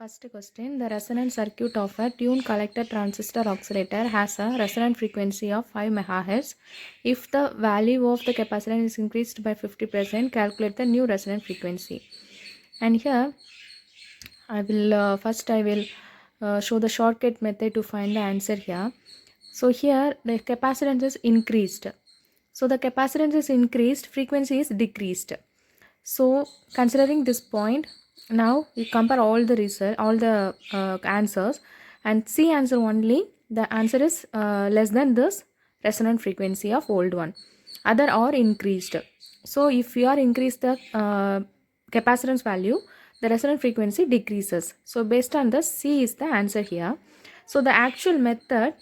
First question, the resonant circuit of a tuned collector transistor oscillator has a resonant frequency of 5 MHz. If the value of the capacitance is increased by 50%, calculate the new resonant frequency. And here I will show the shortcut method to find the answer here. So here the capacitance is increased. So the capacitance is increased, frequency is decreased. So considering this point, now we compare all the answers, and C answer only, the answer is less than this resonant frequency of old one. Other are increased. So if you are increase the capacitance value, the resonant frequency decreases. So based on this, C is the answer here. So the actual method,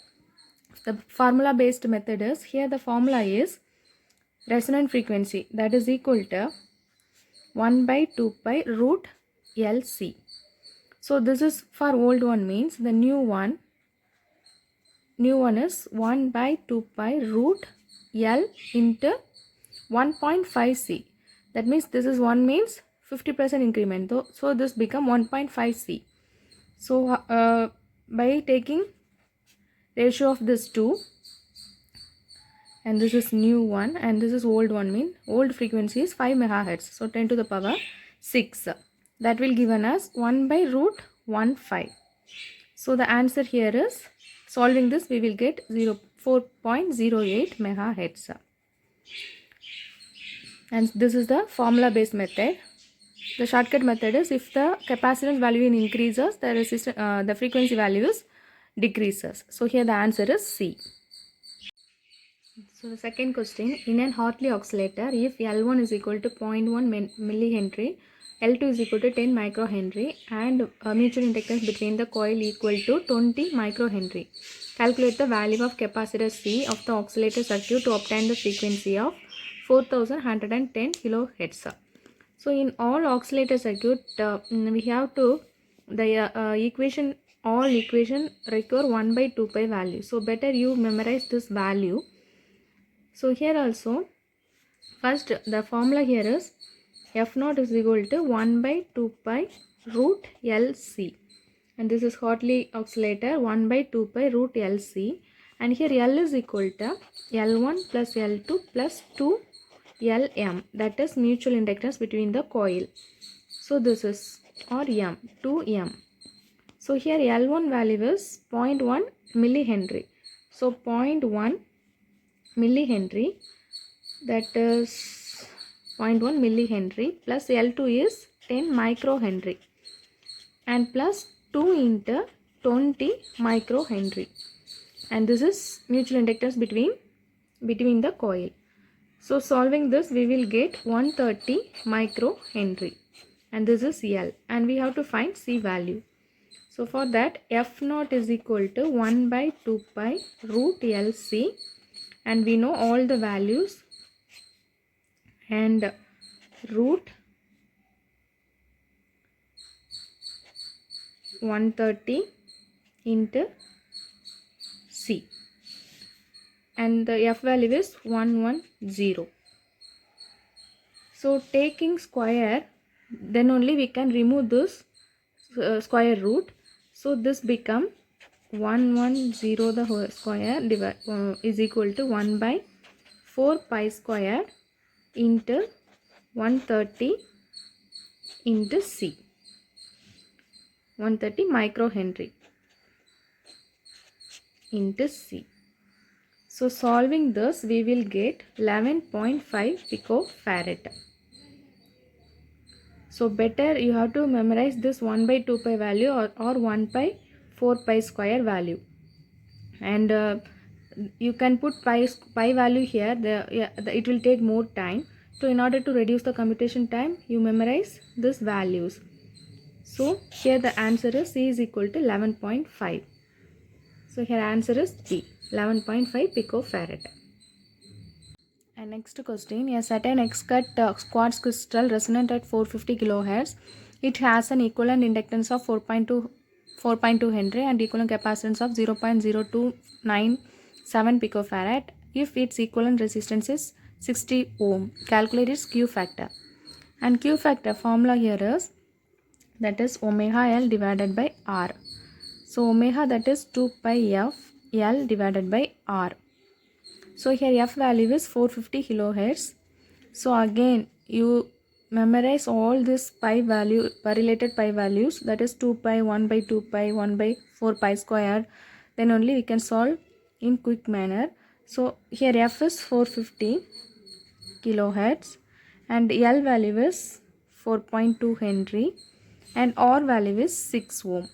the formula based method is, here the formula is resonant frequency, that is equal to 1 by 2 pi root LC. So this is for old one, means the new one is 1 by 2 pi root L into 1.5 C. That means this is 1 means 50% increment. So this become 1.5 C. So by taking ratio of this 2, and this is new one and this is old one, mean old frequency is 5 MHz. So 10 to the power 6. That will given us 1 by root 15. So the answer here is, solving this we will get 4.08 MHz. And this is the formula based method. The shortcut method is, if the capacitance value increases, the frequency values decreases. So here the answer is C. So the second question, in an Hartley oscillator, if L1 is equal to 0.1 millihenry, L2 is equal to 10 microhenry and mutual inductance between the coil equal to 20 microhenry. Calculate the value of capacitor C of the oscillator circuit to obtain the frequency of 4110 kHz. So in all oscillator circuit, we have to, the all equation require 1 by 2 pi value. So better you memorize this value. So here also, first the formula here is F0 is equal to 1 by 2 pi root LC, and this is Hartley oscillator, 1 by 2 pi root LC, and here L is equal to L1 plus L2 plus 2 LM, that is mutual inductance between the coil. So this is, or M, 2M. So here L1 value is 0.1 millihenry. So 0.1 millihenry, that is 0.1 millihenry, plus L2 is 10 microhenry and plus 2 into 20 microhenry, and this is mutual inductance between the coil. So solving this we will get 130 microhenry, and this is L, and we have to find C value. So for that, F0 is equal to 1 by 2 pi root LC, and we know all the values, and root 130 into C, and the F value is 110. So taking square, then only we can remove this square root. So this become 110 the whole square is equal to 1 by 4 pi square into 130 into C, 130 microhenry into C. So solving this we will get 11.5 picofarad. So better you have to memorize this 1 by 2 pi value or 1 by 4 pi square value, and you can put pi value here. It will take more time. So in order to reduce the computation time, you memorize these values. So here the answer is C is equal to 11.5. So here answer is B, 11.5 picofarad. And next question, a certain X-cut quartz crystal resonant at 450 kHz. It has an equivalent inductance of 4.2 Henry and equivalent capacitance of 0.0297 picofarad. If its equivalent resistance is 60 ohm, calculate its Q factor. And Q factor formula here is, that is omega L divided by R. So omega, that is 2 pi f L divided by R. So here f value is 450 kilohertz. So again you memorize all this pi value, related pi values, that is 2 pi, 1 by 2 pi, 1 by 4 pi squared. Then only we can solve in quick manner. So here f is 450 kilohertz and L value is 4.2 Henry and R value is 6 ohm,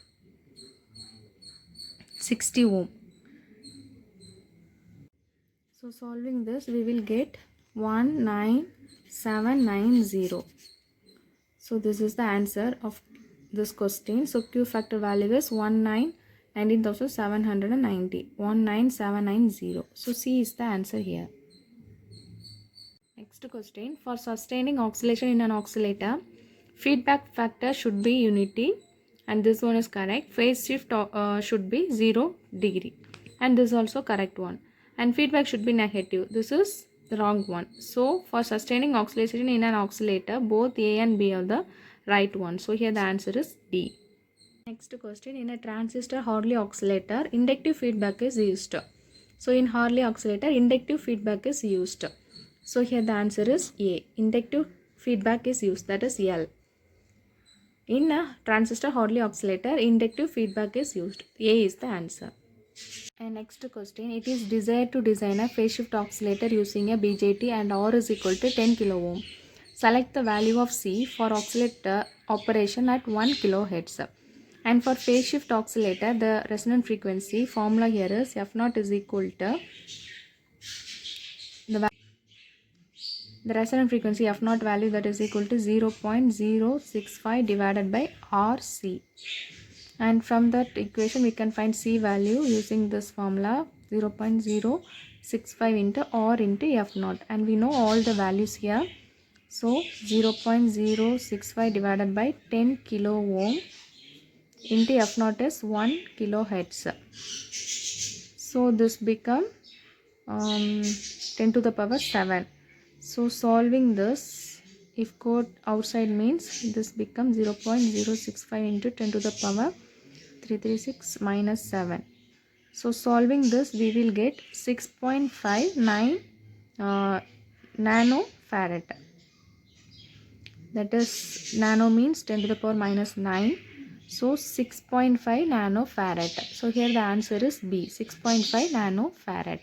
60 ohm. So solving this we will get 19790. So this is the answer of this question. So Q factor value is 19,790, 19790. So C is the answer here. Next question, for sustaining oscillation in an oscillator, feedback factor should be unity, and this one is correct. Phase shift should be 0 degree, and this is also correct one. And feedback should be negative. This is the wrong one. So for sustaining oscillation in an oscillator, both A and B are the right one. So here the answer is D. Next question, in a transistor Hartley oscillator, inductive feedback is used. So in Hartley oscillator, inductive feedback is used. So here the answer is A. Inductive feedback is used, that is L. In a transistor Hartley oscillator, inductive feedback is used. A is the answer. And next question, it is desired to design a phase shift oscillator using a BJT and R is equal to 10 kilo ohm. Select the value of C for oscillator operation at 1 kHz. And for phase shift oscillator, the resonant frequency formula here is F0 is equal to the resonant frequency F0 value, that is equal to 0.065 divided by RC. And from that equation we can find C value using this formula 0.065 into R into F0, and we know all the values here. So 0.065 divided by 10 kilo ohm into F0 is 1 kilohertz. So this become 10 to the power 7. So solving this, if go outside means this becomes 0.065 into 10 to the power 336 minus 7. So solving this we will get 6.59 nanofarad. That is, nano means 10 to the power minus 9. So 6.5 nanofarad. So here the answer is B, 6.5 nanofarad.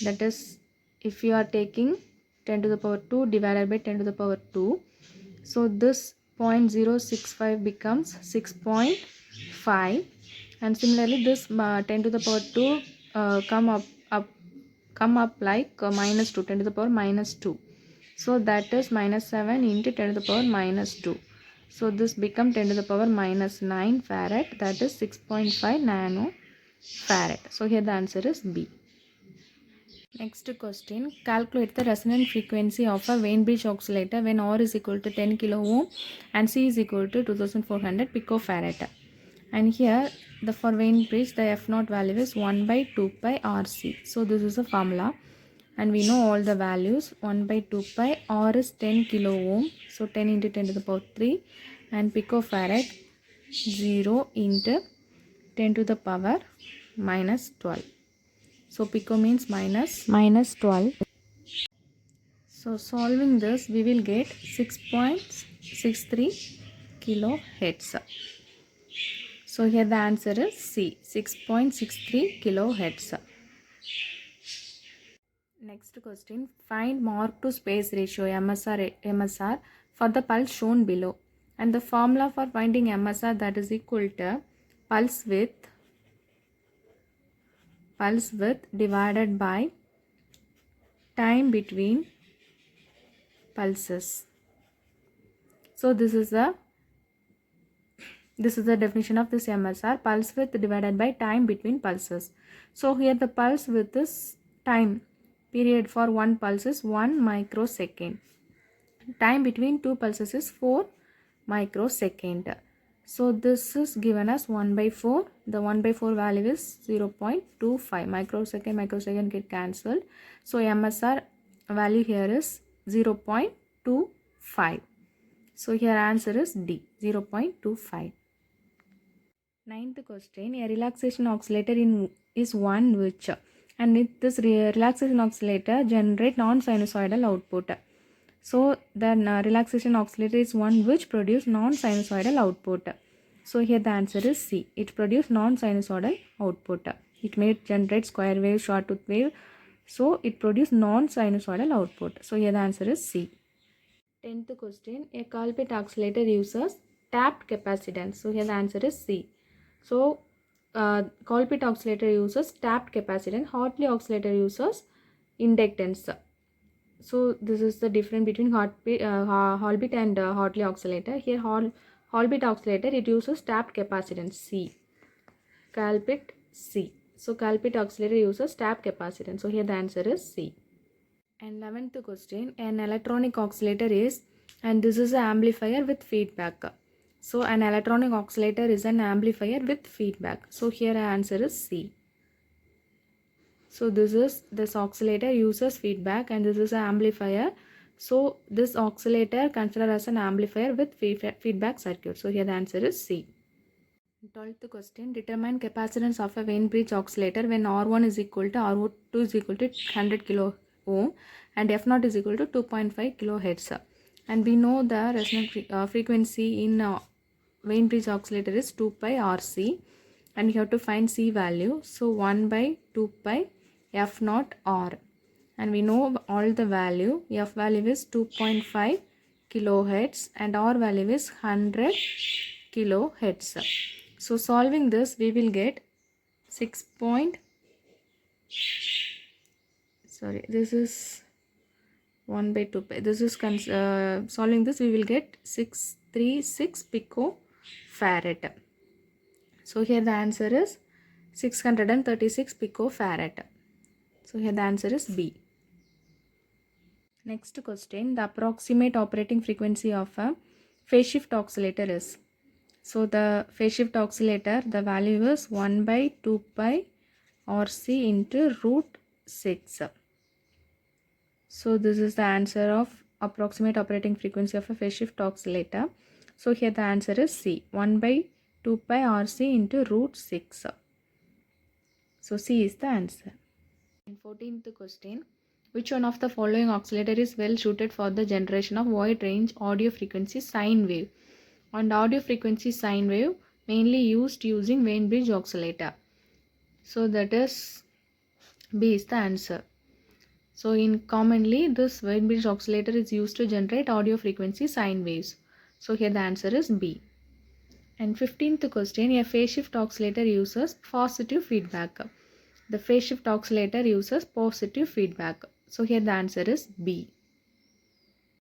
That is, if you are taking 10 to the power 2 divided by 10 to the power 2, so this 0.065 becomes 6.5, and similarly this 10 to the power 2 come up like minus 2, 10 to the power minus 2. So that is minus 7 into 10 to the power minus 2. So this become 10 to the power minus 9 farad, that is 6.5 nanofarad. So here the answer is B. Next question, calculate the resonant frequency of a Wien bridge oscillator when R is equal to 10 kilo ohm and C is equal to 2400 picofarad. And here the for Wien bridge the F0 value is 1 by 2 pi RC. So this is a formula, and we know all the values. 1 by 2 pi, R is 10 kilo ohm, so 10 into 10 to the power 3, and picofarad 0 into 10 to the power minus 12. So pico means minus 12. So solving this we will get 6.63 kilohertz. So here the answer is C, 6.63 kilohertz. Next question, find mark to space ratio MSR for the pulse shown below, and the formula for finding MSR, that is equal to pulse width divided by time between pulses. So this is the definition of this MSR, pulse width divided by time between pulses. So here the pulse width is time period for one pulse is 1 microsecond. Time between two pulses is 4 microsecond. So this is given as 1 by 4. The 1 by 4 value is 0.25 microsecond get cancelled. So MSR value here is 0.25. So here answer is D, 0.25. Ninth question, a relaxation oscillator is one which, and this relaxation oscillator generate non-sinusoidal output. So the relaxation oscillator is one which produce non-sinusoidal output. So here the answer is C. It produce non-sinusoidal output. It may generate square wave, short-tooth wave. So it produce non-sinusoidal output. So here the answer is C. 10th question, a Colbert oscillator uses tapped capacitance. So here the answer is C. So Colbert oscillator uses tapped capacitance. Hartley oscillator uses inductance. So this is the difference between Holbit and Hartley oscillator. Here Holbit oscillator, it uses tapped capacitance C. Colbit C. So Colbit oscillator uses tapped capacitance. So here the answer is C. And 11th question, an electronic oscillator is, and this is an amplifier with feedback. So an electronic oscillator is an amplifier with feedback. So here answer is C. So this oscillator uses feedback and this is an amplifier. So this oscillator considered as an amplifier with feedback circuit. So here the answer is C. 12th question, determine capacitance of a Wien bridge oscillator when R1 is equal to R2 is equal to 100 kilo ohm and F0 is equal to 2.5 kilohertz. And we know the resonant frequency in Wien bridge oscillator is 2 pi RC, and you have to find C value. So 1 by 2 pi F0 R, and we know all the value. F value is 2.5 kilohertz and R value is 100 kilohertz. So solving this, we will get 6. This is 1 by 2 pi. This is solving this, we will get 636 picofarad. So here the answer is 636 picofarad. So here the answer is B. Next question, the approximate operating frequency of a phase shift oscillator is. So the phase shift oscillator, the value is 1 by 2 pi RC into root 6. So this is the answer of approximate operating frequency of a phase shift oscillator. So here the answer is C, 1 by 2 pi RC into root 6. So C is the answer. And 14th question, which one of the following oscillator is well suited for the generation of wide range audio frequency sine wave? And audio frequency sine wave mainly used using Wien bridge oscillator. So that is B is the answer. So in commonly this Wien bridge oscillator is used to generate audio frequency sine waves. So here the answer is B. And 15th question, a phase shift oscillator uses positive feedback. The phase shift oscillator uses positive feedback. So here the answer is B.